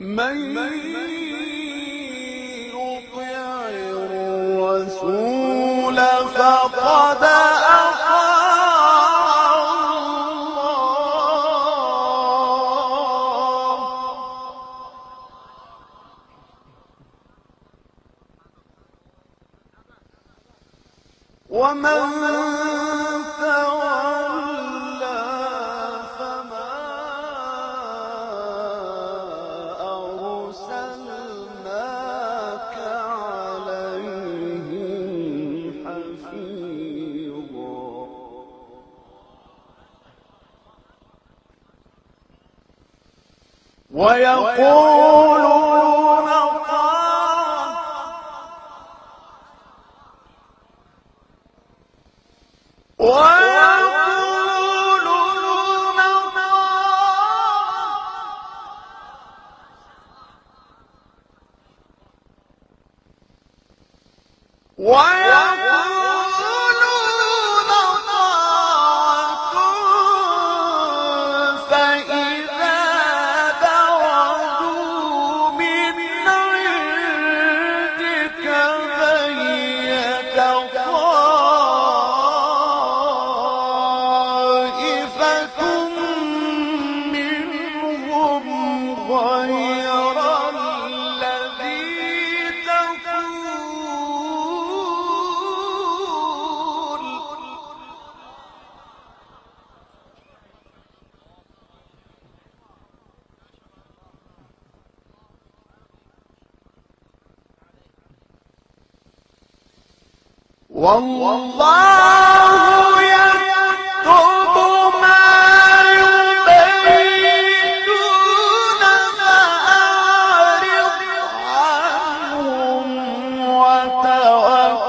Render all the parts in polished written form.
من يطع الرسول فقد أطاع الله ومن تولى فما أرسلناك عليهم حفيظا ويقولون طاعة فإذا برزوا من عندك بيت طائفة منهم غير الذي تقول والله يكتب ما يبيتون فأعرض عنهم وتوكل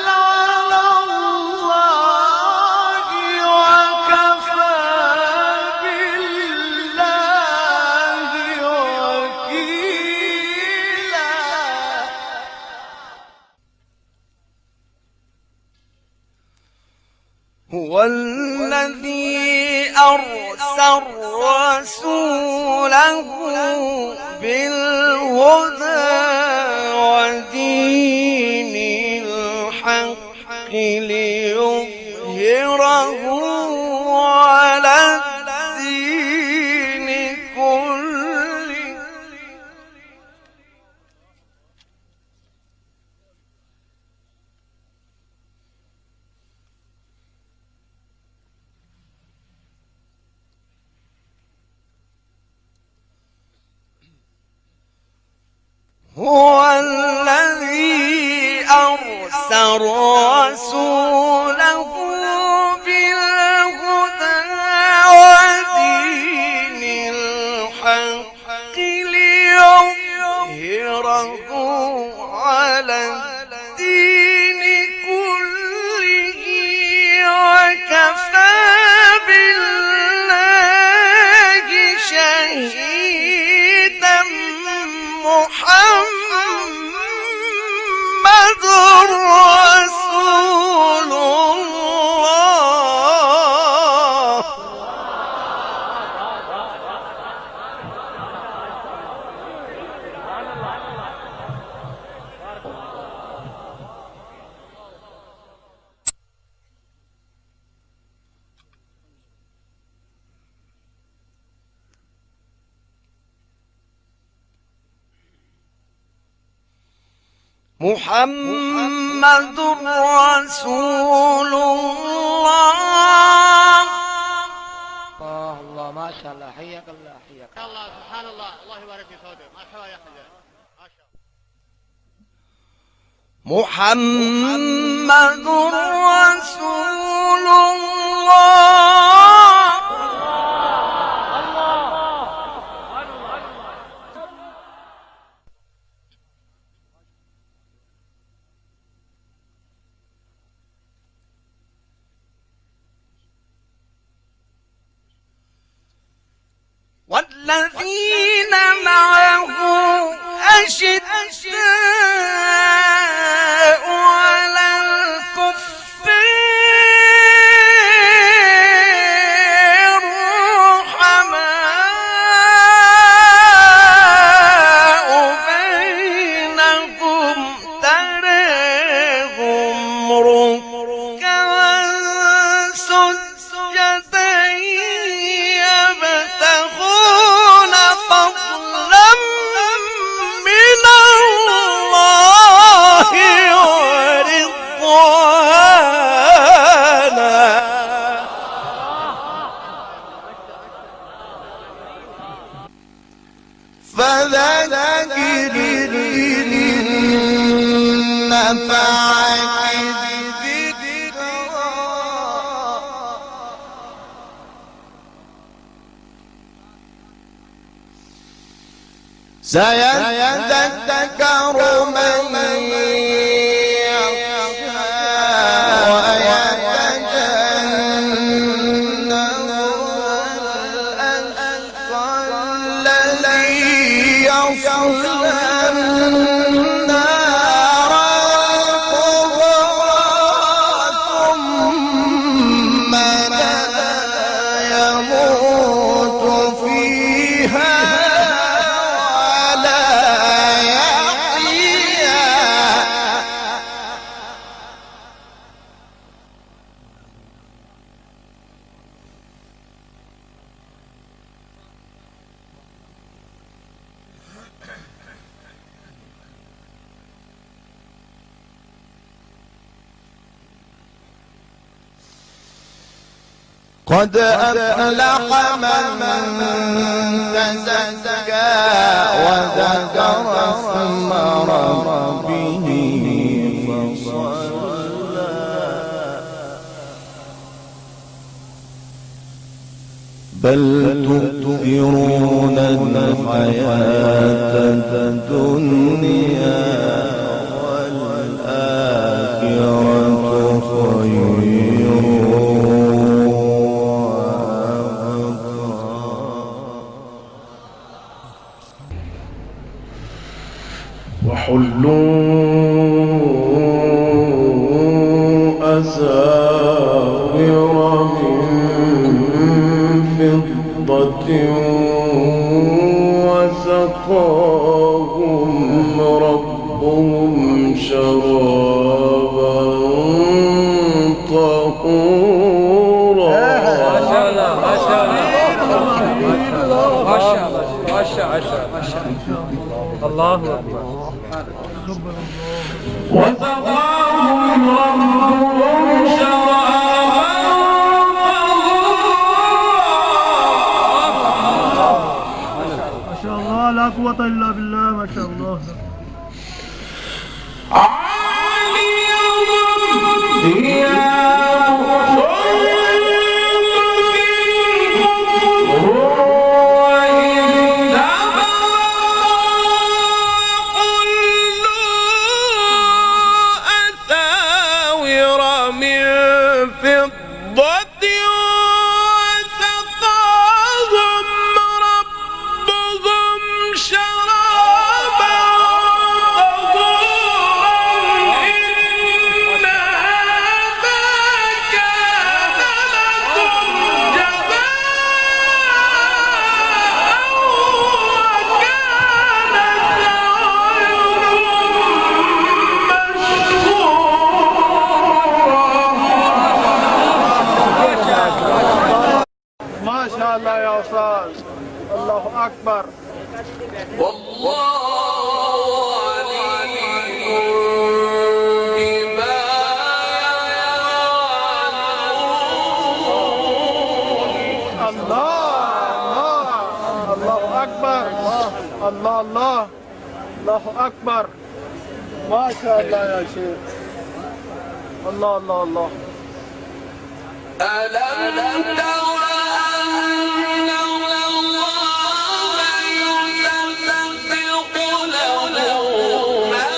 على الله وكفى بالله وكيلا هو الذي أرسل رسوله بالهدى ودين الحق ليظهره على الدين كله هو الذي أرسل رسوله بالهدى ودين الحق ليظهره على الدين كله وكفى بالله شهيدا محمد رسول الله محمد رسول الله الله ما شاء الله حياك الله حياك الله سبحان الله الله يبارك في صوتك مرحبا يا اخي ما شاء الله محمد رسول الله والذين معه أشداء على الكفار سيذكر من يخشى ويتجنبها الأشقى الذي يصلى النار الكبرى ثم لا يموت فيها قد أفلح من تزكى وذكر اسم ربه فصلى بل تؤثرون الحياة الدنيا والآخرة خير وحلوا أساور من فضة وسقاهم ربهم شرابا طهورا. ما شاء الله ما شاء الله ما شاء الله ما شاء الله الله أكبر. وسقاهم ربهم شرابا ما شاء الله لا قوة إلا بالله ما شاء الله. الله يا أستاذ. الله أكبر. والله عليم بما يفعلون. الله الله أكبر. الله الله الله أكبر. ما شاء الله يا شيخ. الله الله الله. ألم تر أن الله يسبح له من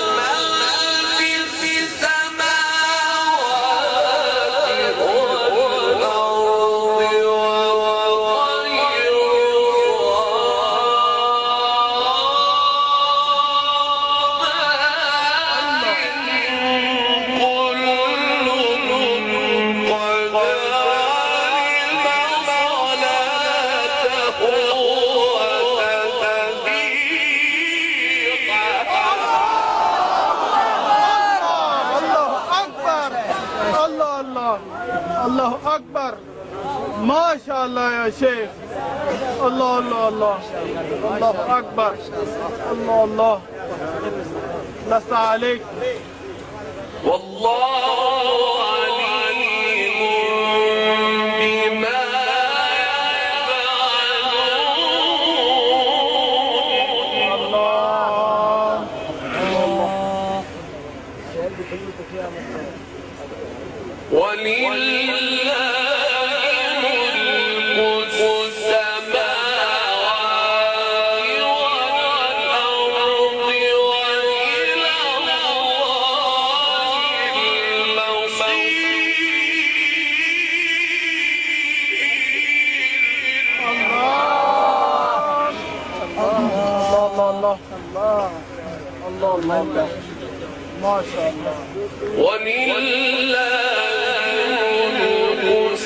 في السماوات والأرض والطير الله أكبر. ما شاء الله يا شيخ. الله الله الله الله أكبر. الله الله لست عليك. والله عليم بما يفعلون. الله ولله ملك السماوات والأرض الله الله الله الله ما شاء الله ولله ملك